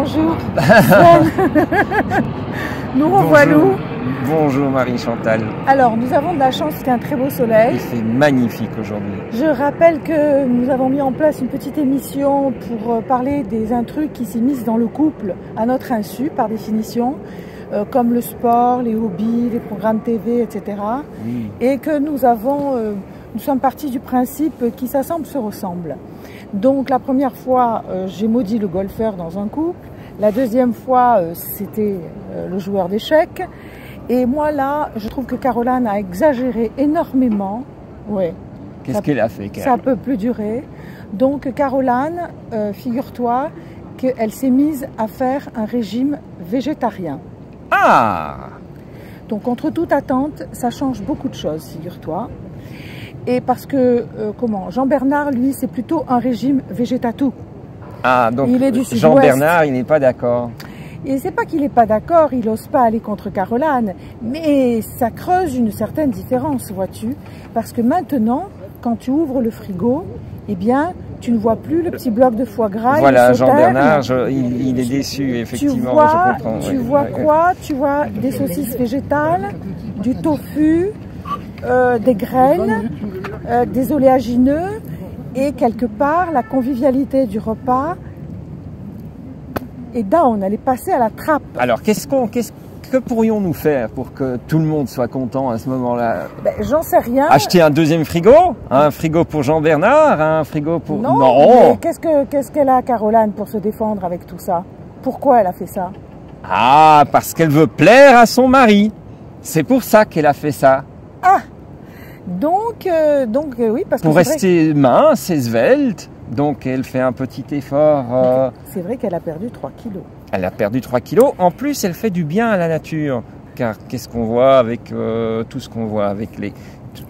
bonjour. Nous revoilà. Bonjour Marie-Chantal. Alors, nous avons de la chance, c'est un très beau soleil. Il fait magnifique aujourd'hui. Je rappelle que nous avons mis en place une petite émission pour parler des intrus qui s'immiscent dans le couple à notre insu, par définition, comme le sport, les hobbies, les programmes TV, etc. Oui. Et que nous sommes partis du principe qui s'assemble se ressemble. Donc la première fois, j'ai maudit le golfeur dans un couple. La deuxième fois, c'était le joueur d'échecs. Et moi là, je trouve que Caroline a exagéré énormément. Ouais. Qu'est-ce qu'elle a fait, Ça peut plus durer. Donc Caroline, figure-toi qu'elle s'est mise à faire un régime végétarien. Ah! Donc contre toute attente, ça change beaucoup de choses, figure-toi. Et parce que, Jean-Bernard, lui, c'est plutôt un régime végétatou. Ah, donc il est du Sud-Ouest. Jean-Bernard, il n'est pas d'accord. Et c'est pas qu'il n'est pas d'accord, il n'ose pas aller contre Caroline, mais ça creuse une certaine différence, vois-tu. Parce que maintenant, quand tu ouvres le frigo, eh bien, tu ne vois plus le petit bloc de foie gras. Voilà, Jean-Bernard, il est déçu, effectivement, je comprends. Tu vois quoi? Tu vois des saucisses végétales, du tofu, des graines, des oléagineux, et quelque part, la convivialité du repas. Et down, elle est passée à la trappe. Alors, que pourrions-nous faire pour que tout le monde soit content à ce moment-là? J'en sais rien. Acheter un deuxième frigo? Un frigo pour Jean-Bernard? Un frigo pour... Non. Qu'est-ce qu'elle a, Caroline, pour se défendre avec tout ça? Pourquoi elle a fait ça? Ah, parce qu'elle veut plaire à son mari. C'est pour ça qu'elle a fait ça. Ah, donc oui, parce que pour rester mince et svelte. Donc elle fait un petit effort. C'est vrai qu'elle a perdu 3 kilos. Elle a perdu 3 kilos. En plus, elle fait du bien à la nature. Car qu'est-ce qu'on voit avec tout ce qu'on voit avec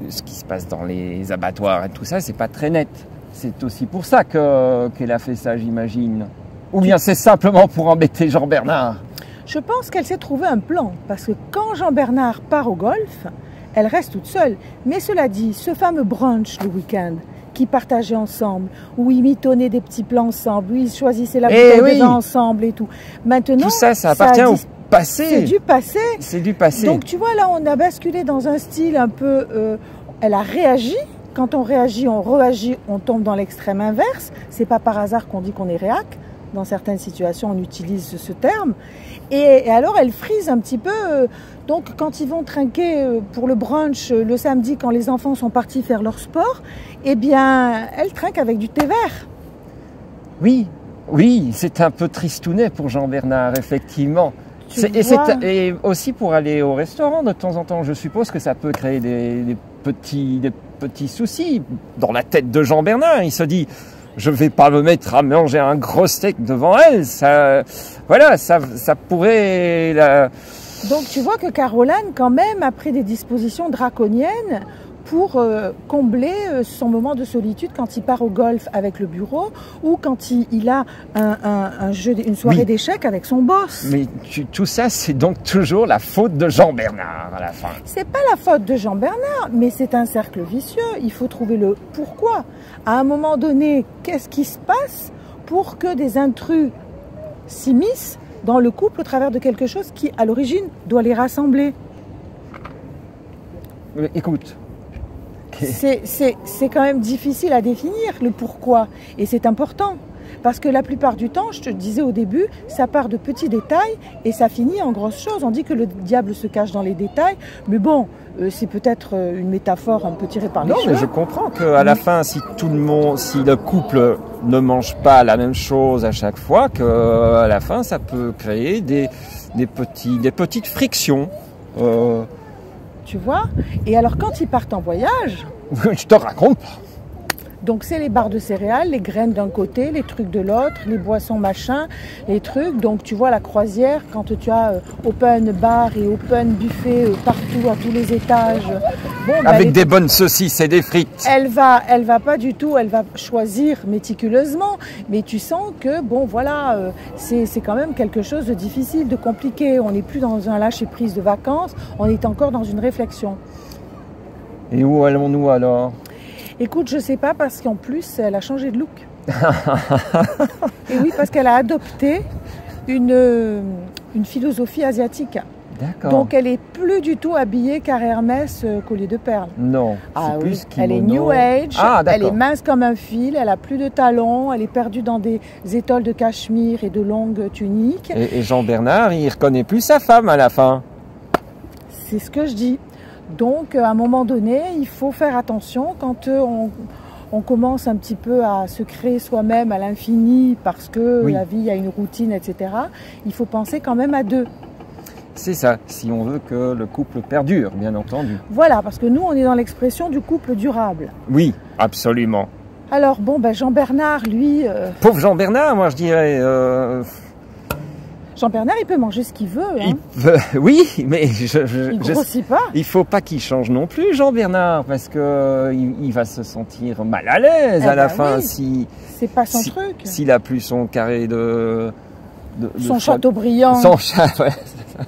ce qui se passe dans les abattoirs et tout ça, c'est pas très net. C'est aussi pour ça qu'elle a fait ça, j'imagine. Ou bien c'est simplement pour embêter Jean-Bernard. Je pense qu'elle s'est trouvé un plan. Parce que quand Jean-Bernard part au golf, elle reste toute seule. Mais cela dit, ce fameux brunch le week-end, qui partageaient ensemble, où ils mitonnaient des petits plans ensemble, où ils choisissaient la bouteille de vin ensemble et tout. Maintenant, tout ça appartient au passé. C'est du passé. C'est du passé. Donc tu vois, là, on a basculé dans un style un peu... elle a réagi. Quand on réagit, on réagit, on tombe dans l'extrême inverse. C'est pas par hasard qu'on dit qu'on est réac. Dans certaines situations, on utilise ce terme. Et alors, elle frise un petit peu. Donc, quand ils vont trinquer pour le brunch le samedi, quand les enfants sont partis faire leur sport, eh bien, elle trinque avec du thé vert. Oui, c'est un peu tristounet pour Jean-Bernard, effectivement. Et aussi pour aller au restaurant de temps en temps. Je suppose que ça peut créer des petits soucis dans la tête de Jean-Bernard. Il se dit... Je vais pas me mettre à manger un gros steak devant elle. Ça pourrait... Donc tu vois que Caroline, quand même, a pris des dispositions draconiennes pour combler son moment de solitude quand il part au golf avec le bureau ou quand il a une soirée d'échecs avec son boss. Mais tout ça, c'est donc toujours la faute de Jean-Bernard à la fin. C'est pas la faute de Jean-Bernard, mais c'est un cercle vicieux. Il faut trouver le pourquoi. À un moment donné, qu'est-ce qui se passe pour que des intrus s'immiscent dans le couple au travers de quelque chose qui, à l'origine, doit les rassembler? Écoute... C'est quand même difficile à définir le pourquoi. Et c'est important. Parce que la plupart du temps, je te disais au début, ça part de petits détails et ça finit en grosses choses. On dit que le diable se cache dans les détails. Mais bon, c'est peut-être une métaphore un peu tirée par les cheveux. Non, mais je comprends qu'à la fin, si le couple ne mange pas la même chose à chaque fois, qu'à la fin, ça peut créer des petites frictions. Tu vois? Et alors, quand ils partent en voyage... Je te raconte pas. Donc, c'est les barres de céréales, les graines d'un côté, les trucs de l'autre, les boissons machin, les trucs. Donc, tu vois la croisière, quand tu as open bar et open buffet partout, à tous les étages. Bon, avec des bonnes saucisses et des frites. Elle va pas du tout, elle va choisir méticuleusement. Mais tu sens que, bon, voilà, c'est quand même quelque chose de difficile, de compliqué. On n'est plus dans un lâcher-prise de vacances, on est encore dans une réflexion. Et où allons-nous alors? Écoute, je sais pas parce qu'en plus, elle a changé de look. Et oui, parce qu'elle a adopté une philosophie asiatique. D'accord. Donc elle est plus du tout habillée carré Hermès collier de perles. Non, Ah c'est oui, plus kimono. elle est New Age, Ah, elle est d'accord. mince comme un fil, elle a plus de talons, elle est perdue dans des étoles de cachemire et de longues tuniques. Et Jean-Bernard, il reconnaît plus sa femme à la fin. C'est ce que je dis. Donc à un moment donné, il faut faire attention quand on commence un petit peu à se créer soi-même à l'infini parce que Oui. la vie a une routine, etc. Il faut penser quand même à deux. C'est ça, si on veut que le couple perdure, bien entendu. Voilà, parce que nous, on est dans l'expression du couple durable. Oui, absolument. Alors bon, ben Jean-Bernard, lui, Pauvre Jean-Bernard, moi je dirais... Jean-Bernard, il peut manger ce qu'il veut. Hein. il peut- oui, mais Il grossit pas. il faut pas qu'il change non plus, Jean-Bernard, parce que il va se sentir mal à l'aise Eh à la ben fin oui. C'est pas son si- truc. s'il a plus son carré de Son Chateaubriand. Son chat, ouais, c'est ça.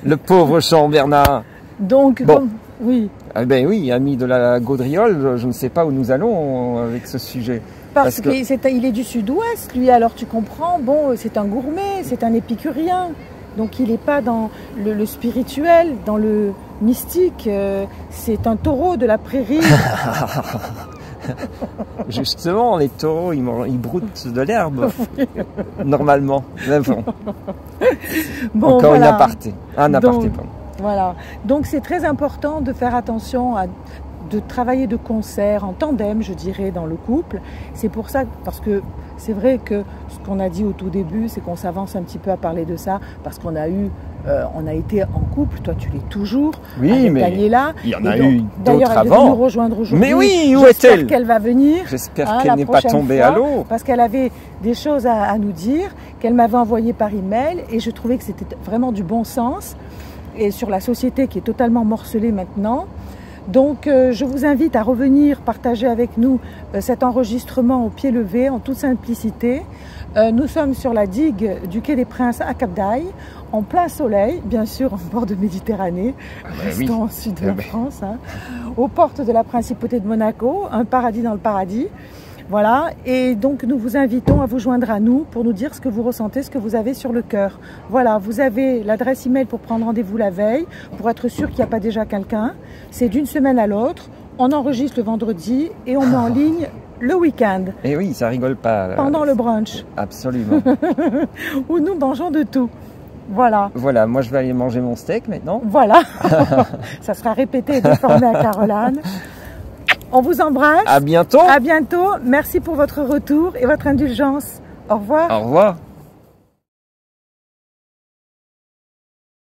Le pauvre Jean-Bernard. Donc, Bon. bon, oui. Eh ben oui, ami de la gaudriole, je ne sais pas où nous allons avec ce sujet. Parce qu'il est du sud-ouest, lui, alors tu comprends, bon, c'est un gourmet, c'est un épicurien. Donc il n'est pas dans le spirituel, dans le mystique. C'est un taureau de la prairie. Justement, les taureaux, ils broutent de l'herbe, normalement. Mais bon. Bon, Encore voilà. une aparté. Un aparté, Donc, pardon. Voilà. Donc c'est très important de faire attention de travailler de concert, en tandem, je dirais, dans le couple. C'est pour ça, parce que c'est vrai que ce qu'on a dit au tout début, c'est qu'on s'avance un petit peu à parler de ça, parce qu'on a on a été en couple, toi tu l'es toujours, Oui, avec mais Daniela. il y en a Et donc, eu d'autres d'ailleurs, elle devait avant. nous rejoindre aujourd'hui. Mais oui, où J'espère est-elle qu'elle va venir. J'espère hein, qu'elle la n'est pas prochaine tombée fois, à l'eau. Parce qu'elle avait des choses à nous dire, qu'elle m'avait envoyées par email, et je trouvais que c'était vraiment du bon sens, et sur la société qui est totalement morcelée maintenant. Donc je vous invite à revenir partager avec nous cet enregistrement au pied levé, en toute simplicité. Nous sommes sur la digue du Quai des Princes à Cap d'Aille, en plein soleil, bien sûr en bord de Méditerranée, restons au sud de la France, hein, aux portes de la Principauté de Monaco, un paradis dans le paradis. Voilà, et donc nous vous invitons à vous joindre à nous pour nous dire ce que vous ressentez, ce que vous avez sur le cœur. Voilà, vous avez l'adresse email pour prendre rendez-vous la veille, pour être sûr qu'il n'y a pas déjà quelqu'un. C'est d'une semaine à l'autre, on enregistre le vendredi et on met en ligne le week-end. Et oui, ça rigole pas. Pendant le brunch. Absolument. Où nous mangeons de tout. Voilà. Voilà, moi je vais aller manger mon steak maintenant. Voilà. Ça sera répété et déformé à Caroline. On vous embrasse. À bientôt. À bientôt. Merci pour votre retour et votre indulgence. Au revoir. Au revoir.